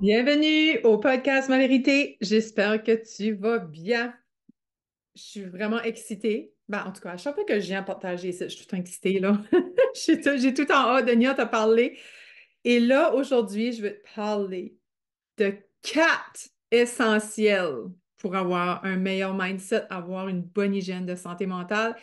Bienvenue au podcast Ma Vérité. J'espère que tu vas bien. Je suis vraiment excitée. Ben, en tout cas, à chaque fois que je viens partager ça, je suis tout excitée, là. J'ai tout en hâte de venir te parler. Et là, aujourd'hui, je vais te parler de 4 essentiels pour avoir un meilleur mindset, avoir une bonne hygiène de santé mentale.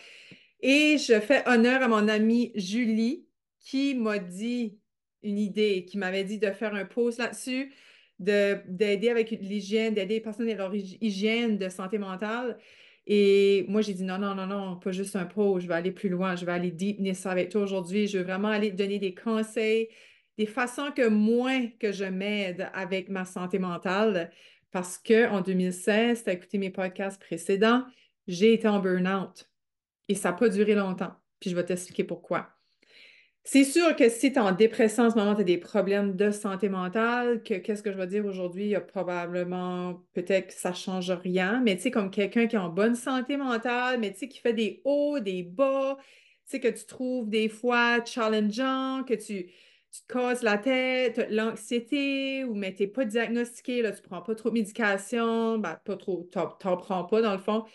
Et je fais honneur à mon amie Julie qui m'a dit une idée, qui m'avait dit de faire un post là-dessus, d'aider avec l'hygiène, d'aider les personnes à leur hygiène de santé mentale. Et moi, j'ai dit non, non, non, non, pas juste un post, je vais aller plus loin, je vais aller deepener ça avec toi aujourd'hui. Je veux vraiment aller te donner des conseils, des façons que moi, que je m'aide avec ma santé mentale. Parce que en 2016, tu as écouté mes podcasts précédents, j'ai été en burn-out. Et ça n'a pas duré longtemps. Puis je vais t'expliquer pourquoi. C'est sûr que si tu es en dépression en ce moment, tu as des problèmes de santé mentale, qu'est-ce que je vais dire aujourd'hui? Il y a probablement, peut-être que ça ne change rien, mais tu sais, comme quelqu'un qui est en bonne santé mentale, mais tu sais, qui fait des hauts, des bas, tu sais, que tu trouves des fois challengeant, que tu te casses la tête, t'as de l'anxiété, ou mais tu n'es pas diagnostiqué, là, tu ne prends pas trop de médication, ben, pas trop, t'en prends pas dans le fond.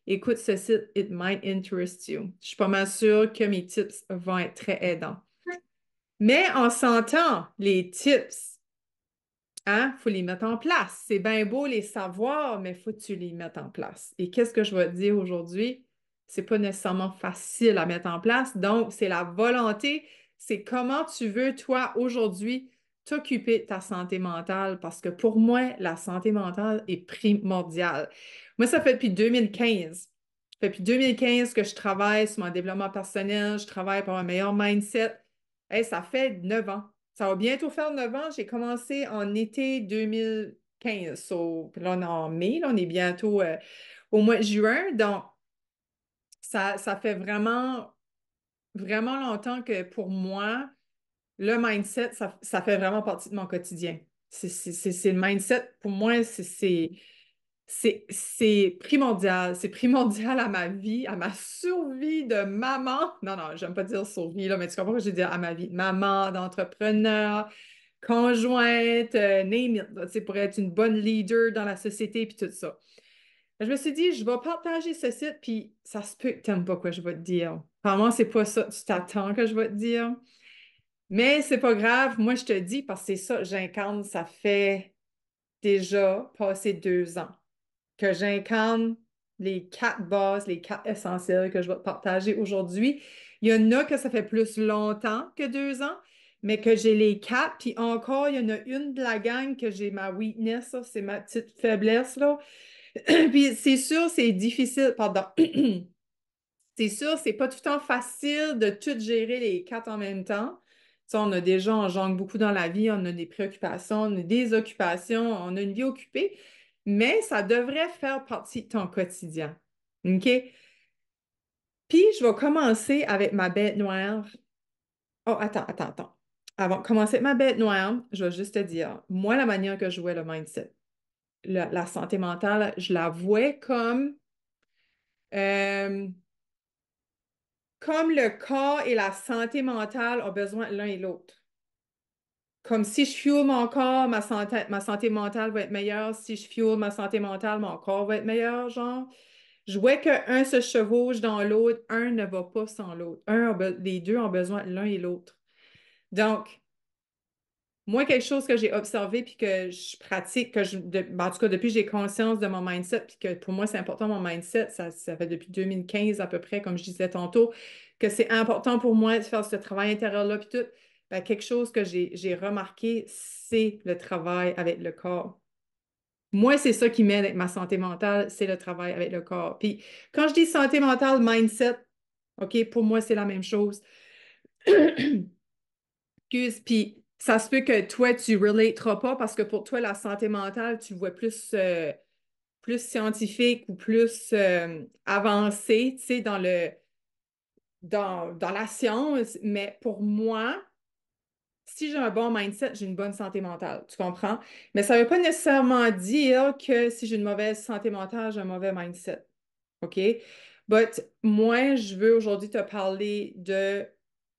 Écoute ce site, It Might Interest You. Je suis pas mal sûre que mes tips vont être très aidants. Mais on s'entend, les tips, hein, faut les mettre en place. C'est bien beau les savoir, mais faut que tu les mettes en place. Et qu'est-ce que je vais te dire aujourd'hui? C'est pas nécessairement facile à mettre en place. Donc, c'est la volonté, c'est comment tu veux, toi, aujourd'hui, t'occuper de ta santé mentale. Parce que pour moi, la santé mentale est primordiale. Moi, ça fait depuis 2015. Ça fait depuis 2015 que je travaille sur mon développement personnel, je travaille pour un meilleur mindset. Hey, ça fait 9 ans. Ça va bientôt faire 9 ans. J'ai commencé en été 2015. Puis là, on est en mai, là, on est bientôt au mois de juin. Donc, ça fait vraiment, vraiment longtemps que pour moi, le mindset, ça fait vraiment partie de mon quotidien. C'est le mindset, pour moi, c'est primordial. C'est primordial à ma vie, à ma survie de maman. Non, non, j'aime pas dire survie, là, mais tu comprends ce que je veux dire à ma vie de maman, d'entrepreneur, conjointe, name it, là, tu sais, pour être une bonne leader dans la société, puis tout ça. Je me suis dit, je vais partager ce site, puis ça se peut que tu n'aimes pas quoi je vais te dire. Apparemment, c'est pas ça que tu t'attends que je vais te dire. Mais c'est pas grave, moi je te dis, parce que c'est ça, j'incarne, ça fait déjà passé 2 ans que j'incarne les 4 bases, les 4 essentiels que je vais te partager aujourd'hui. Il y en a que ça fait plus longtemps que 2 ans, mais que j'ai les 4. Puis encore, il y en a une de la gang que j'ai ma weakness, ça, c'est ma petite faiblesse, là. Puis c'est sûr, c'est difficile, pardon. C'est sûr, c'est pas tout le temps facile de tout gérer les 4 en même temps. Tu sais, on jongle beaucoup dans la vie, on a des préoccupations, on a des occupations, on a une vie occupée, mais ça devrait faire partie de ton quotidien. OK? Puis, je vais commencer avec ma bête noire. Oh, attends. Avant de commencer avec ma bête noire, je vais juste te dire, moi, la manière que je vois le mindset, la santé mentale, je la vois euh, comme le corps et la santé mentale ont besoin de l'un et l'autre. Comme si je fuel mon corps, ma santé mentale va être meilleure. Si je fuel ma santé mentale, mon corps va être meilleur, genre. Je vois qu'un se chevauche dans l'autre, un ne va pas sans l'autre. Les deux ont besoin de l'un et l'autre. Donc, moi, quelque chose que j'ai observé puis que je pratique, en tout cas, depuis que j'ai conscience de mon mindset, puis que pour moi, c'est important mon mindset, ça fait depuis 2015 à peu près, comme je disais tantôt, que c'est important pour moi de faire ce travail intérieur-là, puis tout. Ben, quelque chose que j'ai remarqué, c'est le travail avec le corps. Moi, c'est ça qui m'aide avec ma santé mentale, c'est le travail avec le corps. Puis quand je dis santé mentale, mindset, OK, pour moi, c'est la même chose. Excuse, puis ça se peut que toi, tu ne relateras pas parce que pour toi, la santé mentale, tu le vois plus scientifique ou plus avancé, tu sais, dans la science. Mais pour moi, si j'ai un bon mindset, j'ai une bonne santé mentale. Tu comprends? Mais ça ne veut pas nécessairement dire que si j'ai une mauvaise santé mentale, j'ai un mauvais mindset. OK? But moi, je veux aujourd'hui te parler de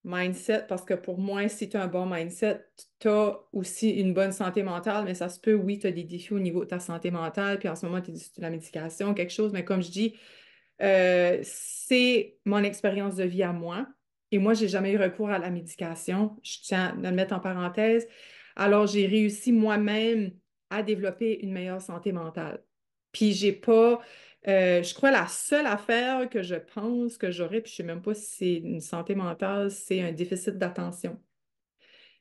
mindset, parce que pour moi, si tu as un bon mindset, tu as aussi une bonne santé mentale, mais ça se peut, oui, tu as des défis au niveau de ta santé mentale, puis en ce moment, tu es sur la médication, quelque chose, mais comme je dis, c'est mon expérience de vie à moi. Et moi, j'ai jamais eu recours à la médication. Je tiens à le mettre en parenthèse. Alors, j'ai réussi moi-même à développer une meilleure santé mentale. Puis, j'ai pas, je crois, la seule affaire que je pense que j'aurais, puis je sais même pas si c'est une santé mentale, c'est un déficit d'attention.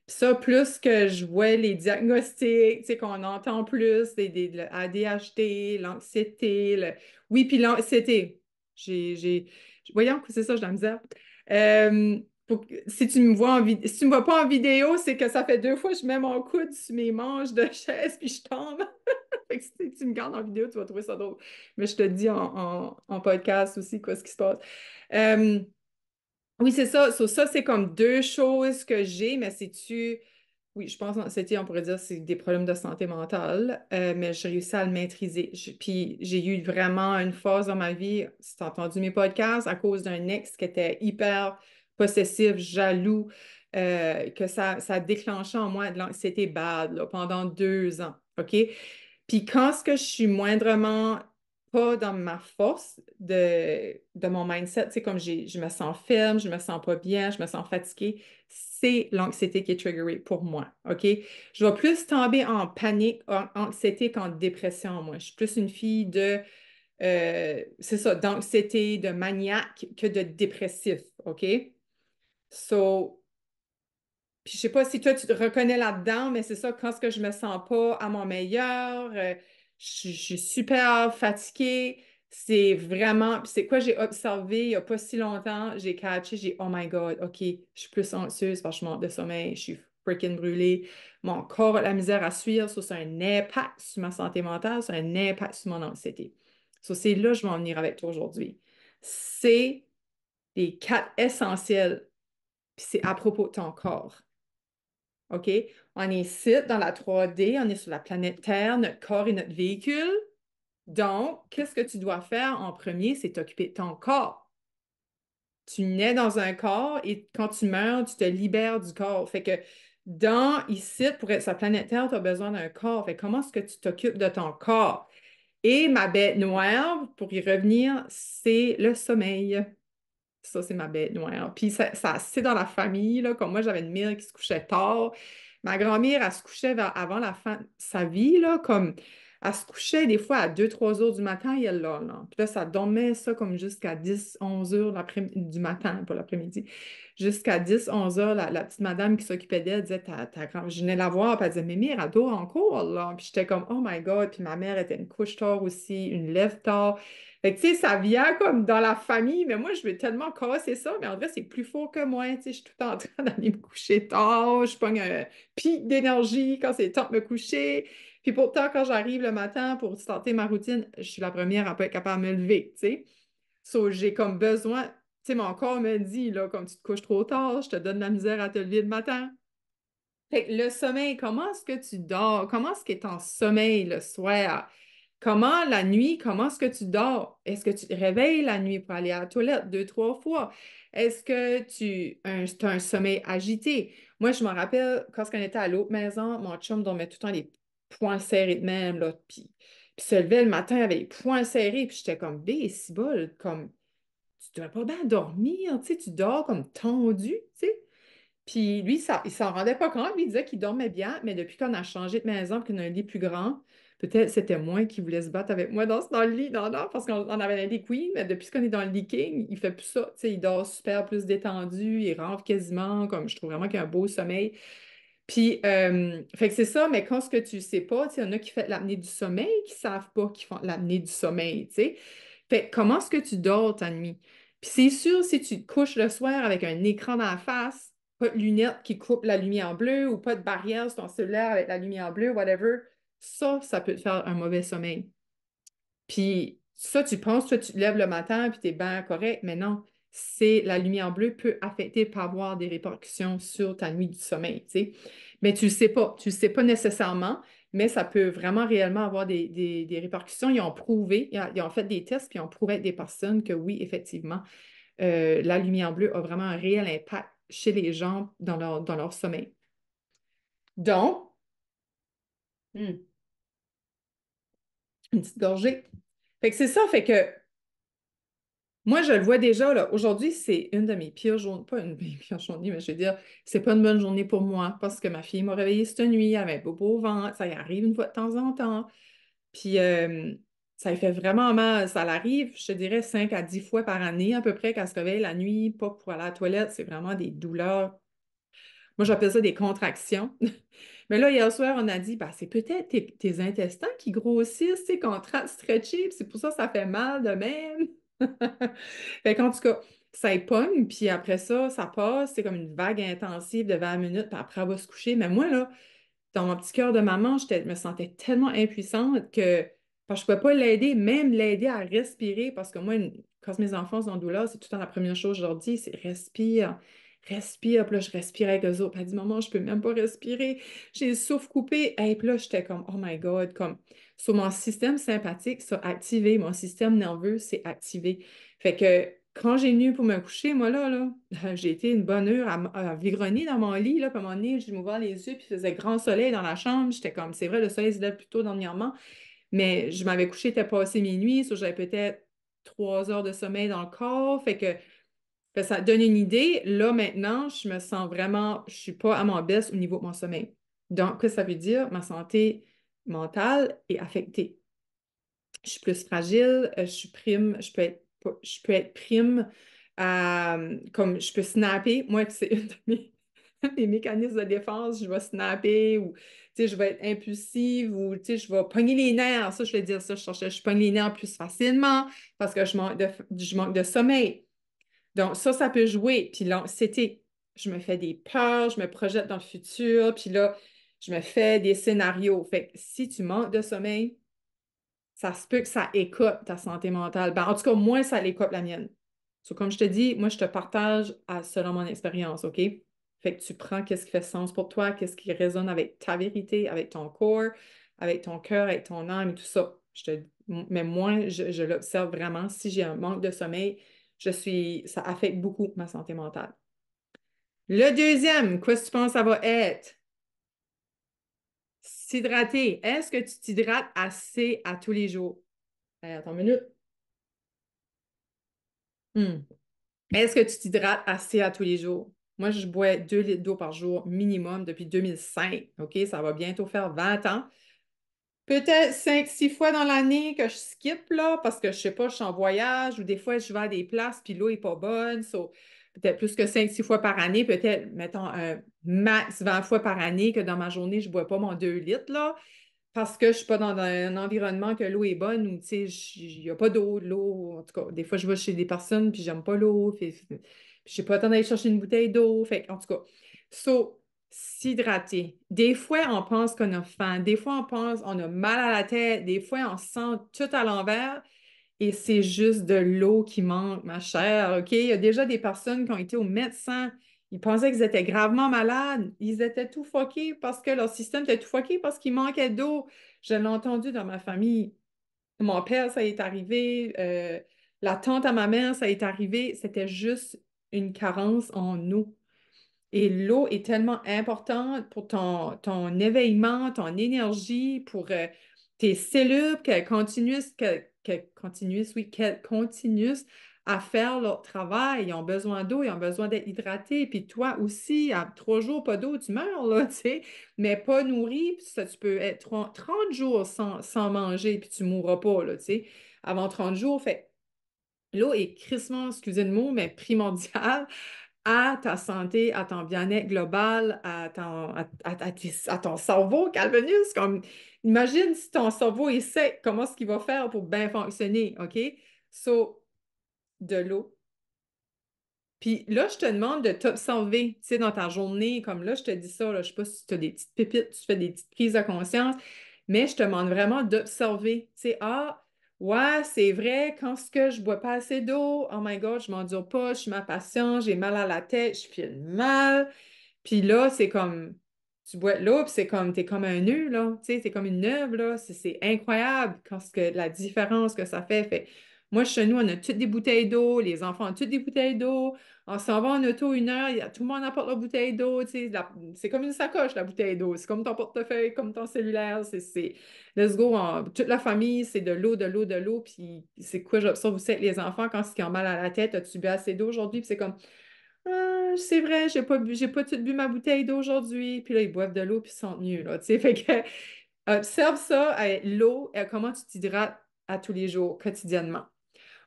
Ça, plus que je vois les diagnostics, tu sais, qu'on entend plus, le ADHD, l'anxiété, oui, puis l'anxiété. Voyons, c'est ça, j'ai de la misère. Euh, si tu me vois si tu me vois pas en vidéo, c'est que ça fait 2 fois que je mets mon coude sur mes manches de chaise puis je tombe. Fait que si tu me gardes en vidéo, tu vas trouver ça drôle. Mais je te dis en podcast aussi quoi ce qui se passe. Euh, oui, c'est ça. Ça, c'est comme deux choses que j'ai, mais c'est-tu. Oui, je pense on pourrait dire, c'est des problèmes de santé mentale, mais j'ai réussi à le maîtriser. Puis j'ai eu vraiment une phase dans ma vie, si tu as entendu mes podcasts, à cause d'un ex qui était hyper possessif, jaloux, que ça a déclenché en moi de l'anxiété bad là, pendant 2 ans. OK? Puis quand ce que je suis moindrement pas dans ma force de mon mindset, tu sais, comme je me sens ferme, je me sens pas bien, je me sens fatiguée, c'est l'anxiété qui est triggerée pour moi, OK? Je vais plus tomber en panique, en anxiété qu'en dépression, moi. Je suis plus une fille c'est ça, d'anxiété, de maniaque que de dépressif, OK? So, puis je sais pas si toi tu te reconnais là-dedans, mais c'est ça, quand ce que je me sens pas à mon meilleur, je suis super fatiguée. C'est vraiment, puis c'est quoi j'ai observé il y a pas si longtemps, j'ai catché, j'ai oh my God, OK, je suis plus anxieuse parce que je manque de sommeil, je suis freaking brûlée, mon corps a la misère à suivre, ça c'est un impact sur ma santé mentale, c'est un impact sur mon anxiété. Ça, c'est là que je vais en venir avec toi aujourd'hui. C'est les 4 essentiels, puis c'est à propos de ton corps. OK? On est ici dans la 3D, on est sur la planète Terre, notre corps est notre véhicule. Donc, qu'est-ce que tu dois faire en premier? C'est t'occuper de ton corps. Tu nais dans un corps et quand tu meurs, tu te libères du corps. Fait que ici, pour être sur la planète Terre, tu as besoin d'un corps. Fait que comment est-ce que tu t'occupes de ton corps? Et ma bête noire, pour y revenir, c'est le sommeil. Ça, c'est ma bête noire. Puis c'est dans la famille, là, comme moi, j'avais une mère qui se couchait tard. Ma grand-mère, elle se couchait avant la fin de sa vie, là, comme elle se couchait des fois à 2, 3 heures du matin, et elle là. Puis là, ça dormait ça comme jusqu'à 10, 11 heures du matin, pas l'après-midi. Jusqu'à 10, 11 heures, la petite madame qui s'occupait d'elle disait, je venais la voir, puis elle disait, mais mère, elle dort encore, là. Puis j'étais comme, oh my God. Puis ma mère était une couche tard aussi, une lève tard. Fait que, tu sais, ça vient comme dans la famille, mais moi, je veux tellement casser ça, mais en vrai, c'est plus fort que moi, tu sais, je suis tout le temps en train d'aller me coucher tard, je pogne un pic d'énergie quand c'est le temps de me coucher, puis pourtant, quand j'arrive le matin pour starter ma routine, je suis la première à pas être capable de me lever, tu sais. So, j'ai comme besoin, tu sais, mon corps me dit, là, comme tu te couches trop tard, je te donne la misère à te lever le matin. Fait que le sommeil, comment est-ce que tu dors? Comment est-ce que tu es en sommeil le soir? Comment la nuit, comment est-ce que tu dors? Est-ce que tu te réveilles la nuit pour aller à la toilette 2, 3 fois? Est-ce que as un sommeil agité? Moi, je me rappelle, quand on était à l'autre maison, mon chum dormait tout le temps les poings serrés de même, là, puis se levait le matin avec les poings serrés, puis j'étais comme, bé, si bol, comme, tu dois pas bien dormir, tu sais, tu dors comme tendu, tu sais. Puis lui, il s'en rendait pas compte. Lui, il disait qu'il dormait bien, mais depuis qu'on a changé de maison, qu'on a un lit plus grand, peut-être c'était moi qui voulait se battre avec moi dans le lit, non, parce qu'on avait un lit queen, mais depuis qu'on est dans le lit king, il fait plus ça. Tu sais, il dort super plus détendu, il rentre quasiment, comme je trouve vraiment qu'il a un beau sommeil. Puis, fait que c'est ça, mais quand ce que tu sais pas, tu sais, il y en a qui font l'apnée du sommeil, qui savent pas qu'ils font l'apnée du sommeil, tu sais. Fait que comment est-ce que tu dors ta nuit? Puis c'est sûr, si tu te couches le soir avec un écran dans la face, pas de lunettes qui coupent la lumière bleue ou pas de barrière sur ton cellulaire avec la lumière bleue, whatever, ça peut te faire un mauvais sommeil. Puis ça, tu penses, toi, tu te lèves le matin, puis tu es bien correct, mais non, c'est la lumière bleue peut affecter, peut avoir des répercussions sur ta nuit du sommeil, tu sais. Mais tu le sais pas nécessairement, mais ça peut vraiment réellement avoir des répercussions. Ils ont prouvé, ils ont fait des tests, puis ils ont prouvé avec des personnes que oui, effectivement, la lumière bleue a vraiment un réel impact chez les gens dans leur sommeil. Donc, hmm, une petite gorgée. Fait que c'est ça, fait que moi, je le vois déjà, là. Aujourd'hui, c'est une de mes pires journées. Pas une de mes pires journées, mais je veux dire, c'est pas une bonne journée pour moi parce que ma fille m'a réveillée cette nuit, elle avait bobo au ventre, ça y arrive une fois de temps en temps. Puis ça lui fait vraiment mal. Ça l'arrive, je te dirais, 5 à 10 fois par année à peu près qu'elle se réveille la nuit, pas pour aller à la toilette. C'est vraiment des douleurs. Moi, j'appelle ça des contractions. Mais là, hier soir, on a dit, bah, c'est peut-être tes intestins qui grossissent, tu sais, contractent, stretchés, puis c'est pour ça que ça fait mal de même. Fait qu'en tout cas, ça épogne, puis après ça, ça passe, c'est comme une vague intensive de 20 minutes, puis après, elle va se coucher. Mais moi, là, dans mon petit cœur de maman, je me sentais tellement impuissante que parce que je ne pouvais pas l'aider, même l'aider à respirer, parce que moi, quand mes enfants sont en douleur, c'est tout le temps la première chose que je leur dis, c'est respire, respire. Puis là, je respire avec eux autres. Puis elle dit, maman, je ne peux même pas respirer. J'ai le souffle coupé. Et puis là, j'étais comme, oh my God, comme sur mon système sympathique, ça a activé, mon système nerveux s'est activé. Fait que quand j'ai nu pour me coucher, moi là, j'ai été une bonne heure à vigronner dans mon lit, là, puis à un moment donné, j'ai ouvert les yeux, puis il faisait grand soleil dans la chambre. J'étais comme, c'est vrai, le soleil se lève plus tôt dernièrement, mais je m'avais couché, était passé minuit, so j'avais peut-être 3 heures de sommeil dans le corps, fait que ça donne une idée. Là, maintenant, je me sens vraiment, je suis pas à mon best au niveau de mon sommeil. Donc, qu'est-ce que ça veut dire? Ma santé mentale est affectée. Je suis plus fragile, je suis prime, je peux être prime comme je peux snapper. Moi, c'est une de mes mécanismes de défense, je vais snapper ou je vais être impulsive ou je vais pogner les nerfs. Ça, je vais dire ça, je pogne les nerfs plus facilement parce que je manque de sommeil. Donc, ça peut jouer. Puis l'anxiété, je me fais des peurs, je me projette dans le futur, puis là, je me fais des scénarios. Fait que si tu manques de sommeil, ça se peut que ça écoute ta santé mentale. Ben, en tout cas, moi, ça l'écoute la mienne. So, comme je te dis, moi, je te partage selon mon expérience, OK? Fait que tu prends qu'est-ce qui fait sens pour toi, qu'est-ce qui résonne avec ta vérité, avec ton corps, avec ton cœur, avec ton âme et tout ça. Mais moi, je l'observe vraiment. Si j'ai un manque de sommeil, ça affecte beaucoup ma santé mentale. Le deuxième, qu'est-ce que tu penses que ça va être? S'hydrater. Est-ce que tu t'hydrates assez à tous les jours? Attends une minute. Hmm. Est-ce que tu t'hydrates assez à tous les jours? Moi, je bois 2 litres d'eau par jour minimum depuis 2005. OK? Ça va bientôt faire 20 ans. Peut-être 5, 6 fois dans l'année que je skip, là, parce que je sais pas, je suis en voyage ou des fois, je vais à des places puis l'eau est pas bonne. Peut-être plus que 5, 6 fois par année, peut-être, mettons, un max 20 fois par année que dans ma journée, je bois pas mon 2 litres, là. Parce que je ne suis pas dans un environnement que l'eau est bonne ou, tu sais, il n'y a pas d'eau, de l'eau. En tout cas, des fois, je vais chez des personnes puis j'aime pas l'eau. Je n'ai pas le temps d'aller chercher une bouteille d'eau. En tout cas, s'hydrater. Des fois, on pense qu'on a faim. Des fois, on pense qu'on a mal à la tête. Des fois, on se sent tout à l'envers. Et c'est juste de l'eau qui manque, ma chère, OK? Il y a déjà des personnes qui ont été au médecin. Ils pensaient qu'ils étaient gravement malades. Ils étaient tout fuckés parce que leur système était tout fucké parce qu'il manquait d'eau. Je l'ai entendu dans ma famille. Mon père, ça est arrivé. La tante à ma mère, ça est arrivé. C'était juste une carence en eau. Et l'eau est tellement importante pour ton éveillement, ton énergie, pour tes cellules, qu'elles continuent à faire leur travail. Ils ont besoin d'eau, ils ont besoin d'être hydratés. Puis toi aussi, à 3 jours, pas d'eau, tu meurs, là, tu sais. Mais pas nourri, puis ça, tu peux être 30 jours sans manger, puis tu ne mourras pas, là, tu sais, avant 30 jours. Fait l'eau est crissement, excusez le mot, mais primordiale à ta santé, à ton bien-être global, à ton cerveau, Calvinus. Comme, imagine si ton cerveau est sec, comment est-ce qu'il va faire pour bien fonctionner, OK? So, de l'eau. Puis là, je te demande de t'observer, tu sais, dans ta journée, comme là, je te dis ça, là, je ne sais pas si tu as des petites pépites, tu fais des petites prises de conscience, mais je te demande vraiment d'observer, tu sais, ah, ouais, c'est vrai, quand ce que je bois pas assez d'eau, oh my God, je m'endure pas, je suis ma patiente, j'ai mal à la tête, je file mal, puis là, c'est comme, tu bois de l'eau, puis c'est comme, t'es comme un nœud, là, tu sais, t'es comme une neuve, là, c'est incroyable quand la différence que ça fait. Moi, chez nous, on a toutes des bouteilles d'eau, les enfants ont toutes des bouteilles d'eau. On s'en va en auto 1 heure, tout le monde apporte leur bouteille d'eau. Tu sais, c'est comme une sacoche, la bouteille d'eau. C'est comme ton portefeuille, comme ton cellulaire. Let's go. Toute la famille, c'est de l'eau, de l'eau, de l'eau. Puis c'est quoi, j'observe aussi avec les enfants quand ils ont mal à la tête, as-tu bu assez d'eau aujourd'hui? Puis c'est comme, ah, c'est vrai, j'ai pas tout bu ma bouteille d'eau aujourd'hui. Puis là, ils boivent de l'eau puis ils se sentent mieux, là. Tu sais, fait que, observe ça, l'eau, comment tu t'hydrates à tous les jours, quotidiennement.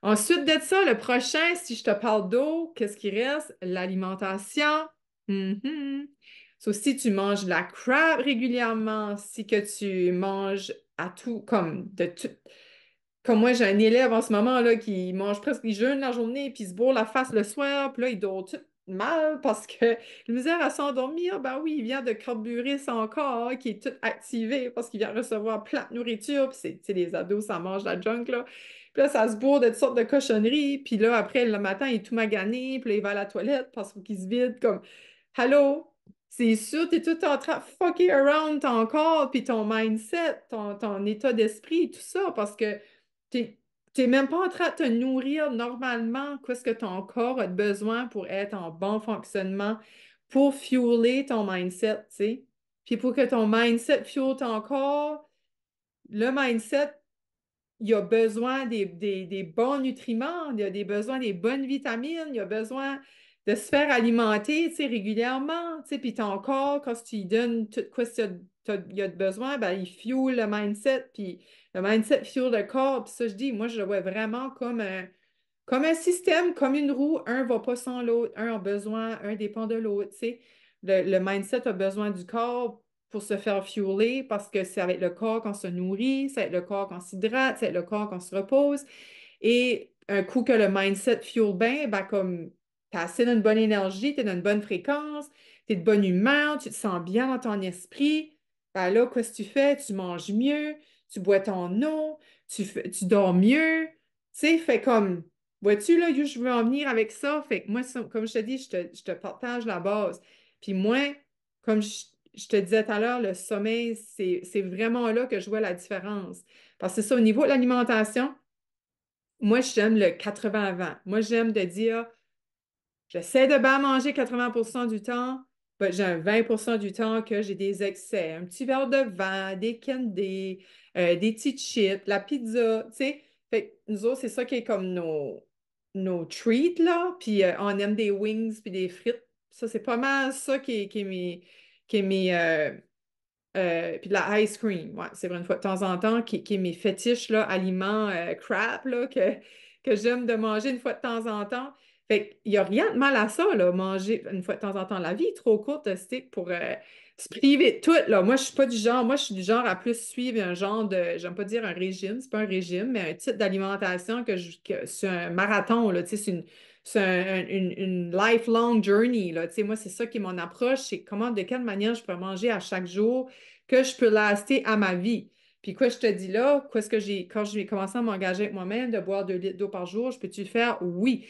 Ensuite de ça, le prochain, si je te parle d'eau, qu'est-ce qui reste? L'alimentation. Mhm. So, si tu manges de la crab régulièrement, si que tu manges à tout, comme de tout. Comme moi, j'ai un élève en ce moment là, qui mange presque, il jeûne la journée, puis il se bourre la face le soir, puis là, il dort tout mal parce que la misère à s'endormir, ben oui, il vient de carburer son corps qui est tout activé parce qu'il vient recevoir plein de nourriture, puis tu sais, les ados, ça mange la junk, là. Puis là, ça se bourre de toutes sortes de cochonneries, puis là, après, le matin, il est tout magané, puis là, il va à la toilette parce qu'il se vide comme, Allô? C'est sûr, tu es tout en train de fucker around ton corps, puis ton mindset, ton état d'esprit, tout ça, parce que tu n'es même pas en train de te nourrir normalement, qu'est-ce que ton corps a besoin pour être en bon fonctionnement, pour fueler ton mindset, tu sais. Puis pour que ton mindset fuel ton corps, le mindset, il a besoin des bons nutriments, il a des besoins des bonnes vitamines, il a besoin de se faire alimenter, tu sais, régulièrement, tu sais, puis ton corps, quand tu lui donnes tout quoi il a de besoin, ben, il fuel le mindset, puis le mindset fuel le corps, puis ça, je dis, moi, je le vois vraiment comme un système, comme une roue, un va pas sans l'autre, un a besoin, un dépend de l'autre, tu sais. Le mindset a besoin du corps pour se faire fueler parce que c'est avec le corps qu'on se nourrit, c'est avec le corps qu'on s'hydrate, c'est avec le corps qu'on se repose. Et un coup que le mindset fuel bien, ben comme tu as assez d'une bonne énergie, tu es d'une bonne fréquence, tu es de bonne humeur, tu te sens bien dans ton esprit, ben là, qu'est-ce que tu fais? Tu manges mieux, tu bois ton eau, tu dors mieux. Tu sais, fait comme, vois-tu, là, où je veux en venir avec ça? Fait que moi, comme je te dis, je te partage la base. Puis moi, comme je te disais tout à l'heure, le sommeil, c'est vraiment là que je vois la différence. Parce que c'est ça, au niveau de l'alimentation, moi, j'aime le 80-20. Moi, j'aime de dire, j'essaie de bien manger 80% du temps, ben, j'ai un 20% du temps que j'ai des excès. Un petit verre de vin, des candies, des petits chips, la pizza, tu sais. Fait que nous autres, c'est ça qui est comme nos treats, là. Puis on aime des wings puis des frites. Ça, c'est pas mal ça puis de la ice cream, ouais, c'est vrai, une fois de temps en temps, qui est mes fétiches, là, aliments crap, là, que j'aime de manger une fois de temps en temps. Fait qu'il n'y a rien de mal à ça, là, manger une fois de temps en temps. La vie est trop courte, stick, pour se priver de tout, là. Moi, je suis pas du genre, moi, je suis du genre à plus suivre un genre de, j'aime pas dire un régime, c'est pas un régime, mais un type d'alimentation que c'est un marathon, là, tu sais, c'est une lifelong journey, là. Tu sais, moi, c'est ça qui est mon approche, c'est comment, de quelle manière je peux manger à chaque jour que je peux laster à ma vie. Puis quoi, je te dis là, quand j'ai commencé à m'engager avec moi-même de boire 2 litres d'eau par jour, je peux-tu le faire? Oui.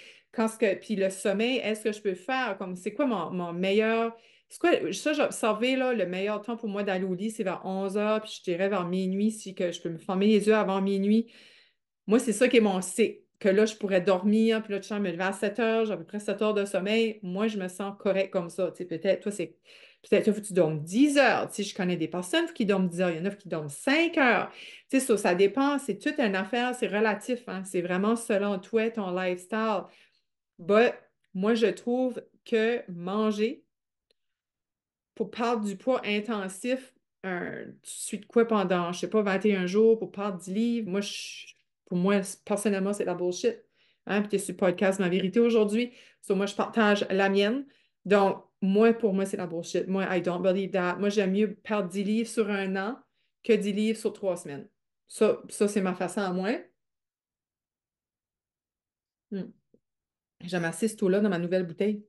Puis le sommeil, est-ce que je peux le faire? Comme, c'est quoi mon meilleur... C'est quoi, ça, j'ai observé, là, le meilleur temps pour moi d'aller au lit, c'est vers 11 heures, puis je dirais vers minuit, si que je peux me fermer les yeux avant minuit. Moi, c'est ça qui est mon cycle. Que là, je pourrais dormir, puis là, je me lever à 7 heures, j'ai à peu près 7 heures de sommeil. Moi, je me sens correct comme ça. Tu sais, peut-être, toi, c'est. Peut-être, il faut que tu dormes 10 heures. Tu sais, je connais des personnes qui dorment 10 heures. Il y en a qui dorment 5 heures. Tu sais, ça dépend. C'est toute une affaire. C'est relatif. Hein. C'est vraiment selon toi, ton lifestyle. But, moi, je trouve que manger, pour perdre du poids intensif, tu suis de quoi pendant, je sais pas, 21 jours pour perdre 10 livres. Pour moi, personnellement, c'est la bullshit. Hein? Puis tu es sur le podcast Ma Vérité aujourd'hui. So, moi, je partage la mienne. Donc, moi, pour moi, c'est la bullshit. Moi, I don't believe that. Moi, j'aime mieux perdre 10 livres sur 1 an que 10 livres sur 3 semaines. Ça c'est ma façon à moi. Hmm. J'aime assez ce taux-là dans ma nouvelle bouteille.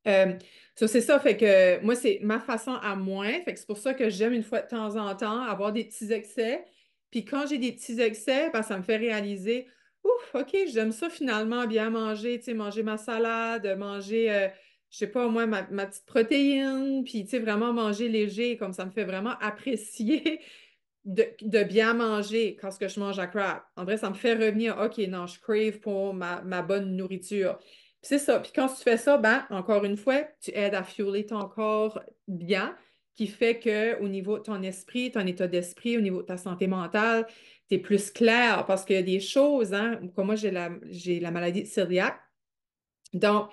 Euh, c'est ça, fait que moi, c'est ma façon à moi. Fait que c'est pour ça que j'aime une fois de temps en temps avoir des petits excès. Puis quand j'ai des petits excès, ben, ça me fait réaliser, ouf, OK, j'aime ça finalement bien manger, tu sais, manger ma salade, manger, je sais pas, moi, ma petite protéine, puis tu sais, vraiment manger léger, comme ça me fait vraiment apprécier de bien manger quand ce que je mange à crap. En vrai, ça me fait revenir, OK, non, je crave pour ma bonne nourriture. Puis c'est ça. Puis quand tu fais ça, ben, encore une fois, tu aides à fueler ton corps bien, qui fait que au niveau de ton esprit, ton état d'esprit, au niveau de ta santé mentale, tu es plus clair parce qu'il y a des choses, hein, comme moi, j'ai la maladie de cœliaque. Donc,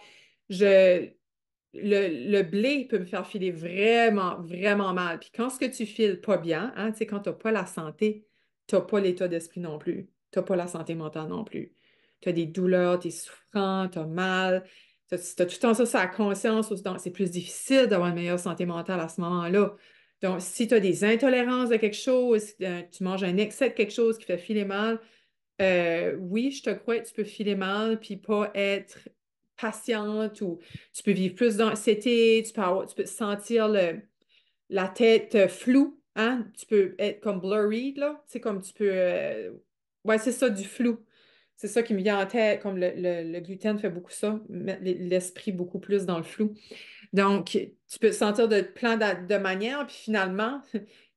je, le blé peut me faire filer vraiment, vraiment mal. Puis quand ce que tu files pas bien, hein, tu sais, quand tu n'as pas la santé, tu n'as pas l'état d'esprit non plus. Tu n'as pas la santé mentale non plus. Tu as des douleurs, tu es souffrant, tu as mal. Tu as, tout le temps ça, ça a conscience. Donc, c'est plus difficile d'avoir une meilleure santé mentale à ce moment-là. Donc, si tu as des intolérances de quelque chose, tu manges un excès de quelque chose qui fait filer mal, oui, je te crois, tu peux filer mal puis pas être patiente ou tu peux vivre plus d'anxiété, tu peux sentir la tête floue, hein? Tu peux être comme blurry, là. C'est comme tu peux. Ouais, c'est ça, du flou. C'est ça qui me vient en tête, comme le gluten fait beaucoup ça, mettre l'esprit beaucoup plus dans le flou. Donc, tu peux te sentir de plein de manières, puis finalement,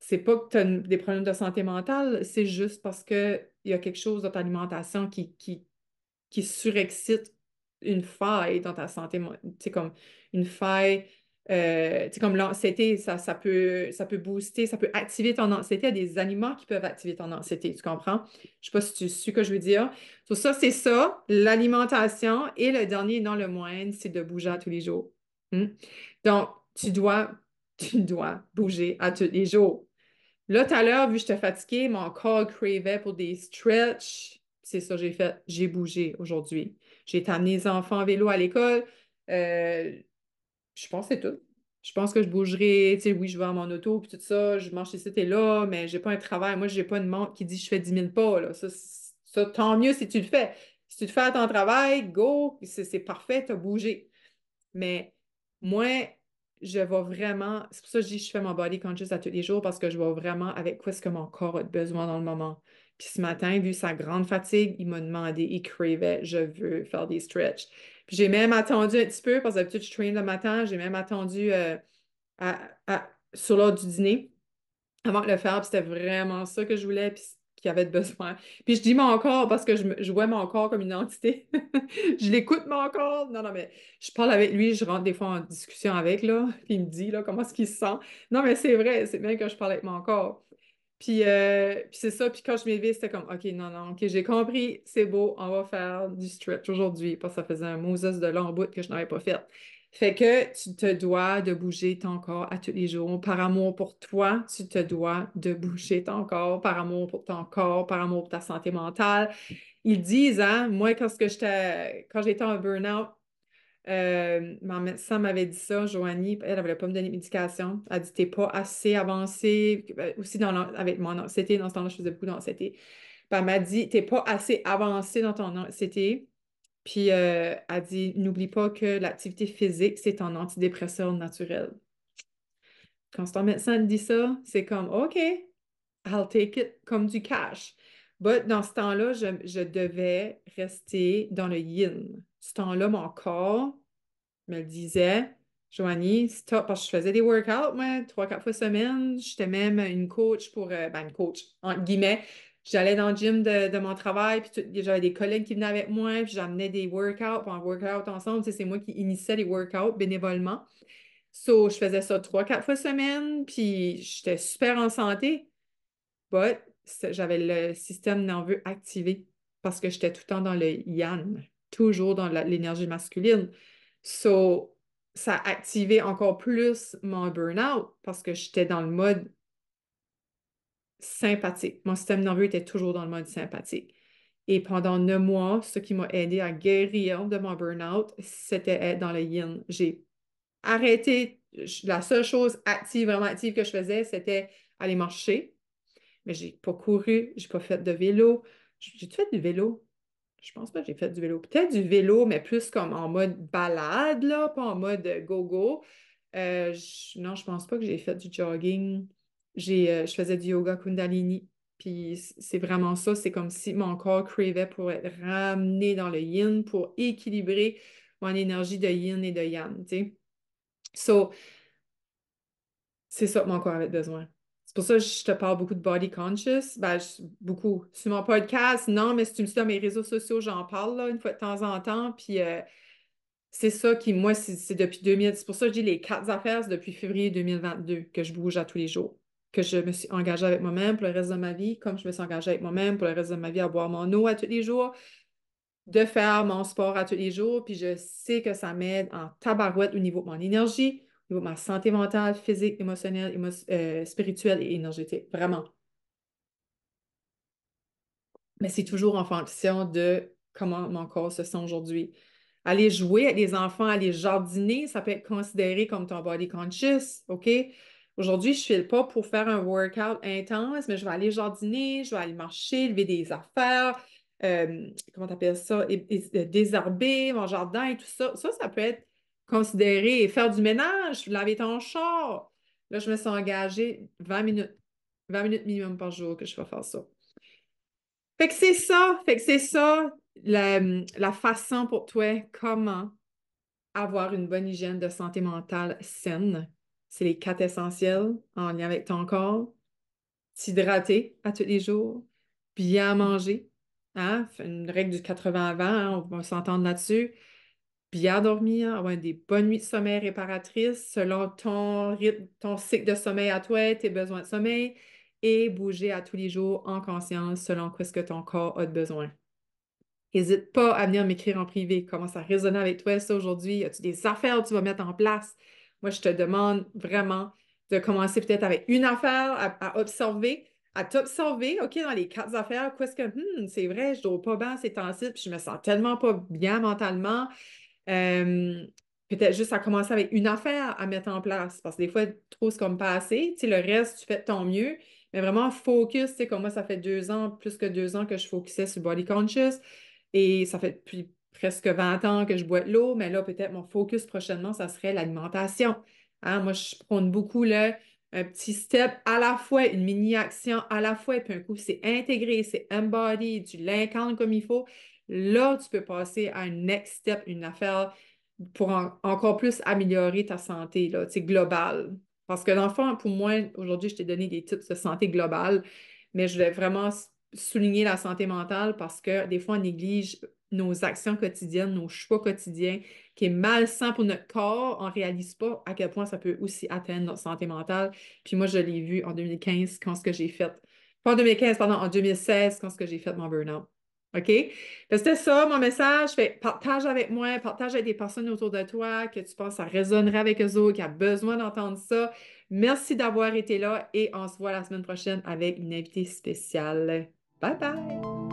c'est pas que tu as des problèmes de santé mentale, c'est juste parce qu'il y a quelque chose dans ta alimentation qui surexcite une faille dans ta santé, tu sais, comme une faille, tu sais, comme l'anxiété, ça peut booster, ça peut activer ton anxiété. Il y a des aliments qui peuvent activer ton anxiété, tu comprends? Je sais pas si tu suis ce que je veux dire. So, ça, c'est ça, l'alimentation. Et le dernier, et non le moindre, c'est de bouger à tous les jours. Hmm? Donc, tu dois bouger à tous les jours. Là, tout à l'heure, vu que j'étais fatiguée, mon corps cravait pour des stretch. C'est ça que j'ai fait. J'ai bougé aujourd'hui. J'ai été amener les enfants en vélo à l'école. Euh, je pense que c'est tout. Je pense que je bougerai. Tu sais, oui, je vais à mon auto puis tout ça. Je mange ici et là, mais j'ai pas un travail. Moi, j'ai pas une montre qui dit je fais 10 000 pas. Là. Ça, tant mieux si tu le fais. Si tu le fais à ton travail, go, c'est parfait, tu as bougé. Mais moi, je vais vraiment, c'est pour ça que je dis que je fais mon body conscious à tous les jours parce que je vais vraiment avec quoi est-ce que mon corps a besoin dans le moment. Puis ce matin, vu sa grande fatigue, il m'a demandé, il cravait, je veux faire des stretches. Puis j'ai même attendu un petit peu parce que d'habitude, je traîne le matin, j'ai même attendu sur l'heure du dîner avant de le faire, puis c'était vraiment ça que je voulais, puis qu'il avait de besoin. Puis je dis mon corps parce que je vois mon corps comme une entité. Je l'écoute, mon corps. Non, non, mais je parle avec lui, je rentre des fois en discussion avec, là, puis il me dit, là, comment est-ce qu'il se sent. Non, mais c'est vrai, c'est bien que je parle avec mon corps. Puis c'est ça, puis quand je m'ai levée, c'était comme, OK, non, non, OK, j'ai compris, c'est beau, on va faire du stretch aujourd'hui, parce que ça faisait un Moses de long bout que je n'avais pas fait. Fait que tu te dois de bouger ton corps à tous les jours. Par amour pour toi, tu te dois de bouger ton corps, par amour pour ton corps, par amour pour ta santé mentale. Ils disent, hein, moi, quand j'étais en burn-out, mon médecin m'avait dit ça, Joanie, elle ne voulait pas me donner de médication. Elle a dit, t'es pas assez avancé. Aussi avec mon anxiété, dans ce temps-là, je faisais beaucoup d'anxiété. Puis elle m'a dit, t'es pas assez avancé dans ton anxiété. Puis elle dit, n'oublie pas que l'activité physique, c'est ton antidépresseur naturel. Quand ton médecin te dit ça, c'est comme, OK, I'll take it comme du cash. But dans ce temps-là, je devais rester dans le yin. Ce temps-là, mon corps me le disait, Joanie, stop, parce que je faisais des workouts, moi, 3, 4 fois semaine. J'étais même une coach une coach, entre guillemets. J'allais dans le gym de mon travail, puis j'avais des collègues qui venaient avec moi, puis j'amenais des workouts, puis on workout ensemble. Tu sais, c'est moi qui initiais les workouts bénévolement. So, je faisais ça 3, 4 fois semaine, puis j'étais super en santé. But j'avais le système nerveux activé parce que j'étais tout le temps dans le yang, toujours dans l'énergie masculine. So, ça a activé encore plus mon burn-out parce que j'étais dans le mode sympathique. Mon système nerveux était toujours dans le mode sympathique. Et pendant 9 mois, ce qui m'a aidé à guérir de mon burn-out, c'était être dans le yin. J'ai arrêté. La seule chose active, vraiment active que je faisais, c'était aller marcher. Mais j'ai pas couru, j'ai pas fait de vélo. J'ai fait du vélo. Je pense pas que j'ai fait du vélo. Peut-être du vélo, mais plus comme en mode balade, là, pas en mode go-go. Non, je pense pas que j'ai fait du jogging. Je faisais du yoga Kundalini. Puis c'est vraiment ça. C'est comme si mon corps cravait pour être ramené dans le yin, pour équilibrer mon énergie de yin et de yang, tu sais. So, c'est ça que mon corps avait besoin. C'est pour ça que je te parle beaucoup de body conscious. Ben, beaucoup. Sur mon podcast, non, mais si tu me suis dans mes réseaux sociaux, j'en parle là, une fois de temps en temps. Puis c'est ça qui, moi, c'est depuis 2000. C'est pour ça que je dis les quatre affaires, c'est depuis février 2022 que je bouge à tous les jours. Que je me suis engagée avec moi-même pour le reste de ma vie, comme je me suis engagée avec moi-même pour le reste de ma vie à boire mon eau à tous les jours, de faire mon sport à tous les jours. Puis je sais que ça m'aide en tabarouette au niveau de mon énergie, au niveau de ma santé mentale, physique, émotionnelle, spirituelle et énergétique. Vraiment. Mais c'est toujours en fonction de comment mon corps se sent aujourd'hui. Aller jouer avec les enfants, aller jardiner, ça peut être considéré comme ton body conscious, OK? Aujourd'hui, je ne file pas pour faire un workout intense, mais je vais aller jardiner, je vais aller marcher, lever des affaires, comment tu appelles ça, désherber mon jardin et tout ça. Ça peut être considéré faire du ménage, laver ton char. Là, je me suis engagée 20 minutes minimum par jour que je vais faire ça. Fait que c'est ça la façon pour toi, comment avoir une bonne hygiène de santé mentale saine. C'est les quatre essentiels en lien avec ton corps. S'hydrater à tous les jours, bien manger, hein? Une règle du 80-20, hein, on va s'entendre là-dessus. Bien dormir, avoir des bonnes nuits de sommeil réparatrices selon ton rythme, ton cycle de sommeil à toi, tes besoins de sommeil, et bouger à tous les jours en conscience selon ce que ton corps a de besoin. N'hésite pas à venir m'écrire en privé. Comment ça résonne avec toi, ça, aujourd'hui? As-tu des affaires que tu vas mettre en place? Moi, je te demande vraiment de commencer peut-être avec une affaire à observer, à t'observer, OK, dans les quatre affaires, qu'est-ce que, c'est vrai, je dors pas bien ces temps-ci, puis je me sens tellement pas bien mentalement. Euh, Peut-être juste à commencer avec une affaire à mettre en place, parce que des fois, trop, c'est comme pas assez. Tu sais, le reste, tu fais de ton mieux, mais vraiment focus, tu sais, comme moi, ça fait 2 ans, plus que 2 ans que je focusais sur le body conscious, et ça fait depuis presque 20 ans que je bois de l'eau, mais là, peut-être mon focus prochainement, ça serait l'alimentation. Hein, moi, je prône beaucoup là, un petit step à la fois, une mini-action à la fois, puis un coup, c'est intégré, c'est embody, tu l'incarnes comme il faut. Là, tu peux passer à un next step, une affaire pour encore plus améliorer ta santé, là, tu sais, globale. Parce que dans le fond, pour moi, aujourd'hui, je t'ai donné des tips de santé globale, mais je voulais vraiment souligner la santé mentale parce que des fois, on néglige nos actions quotidiennes, nos choix quotidiens, qui est malsain pour notre corps. On ne réalise pas à quel point ça peut aussi atteindre notre santé mentale. Puis moi, je l'ai vu en 2015 quand ce que j'ai fait. Pas en 2015, pardon, en 2016 quand ce que j'ai fait mon burn-out. OK? C'était ça, mon message. Fait, partage avec moi, partage avec des personnes autour de toi que tu penses que ça résonnerait avec eux autres, qui a besoin d'entendre ça. Merci d'avoir été là et on se voit la semaine prochaine avec une invitée spéciale. Bye bye!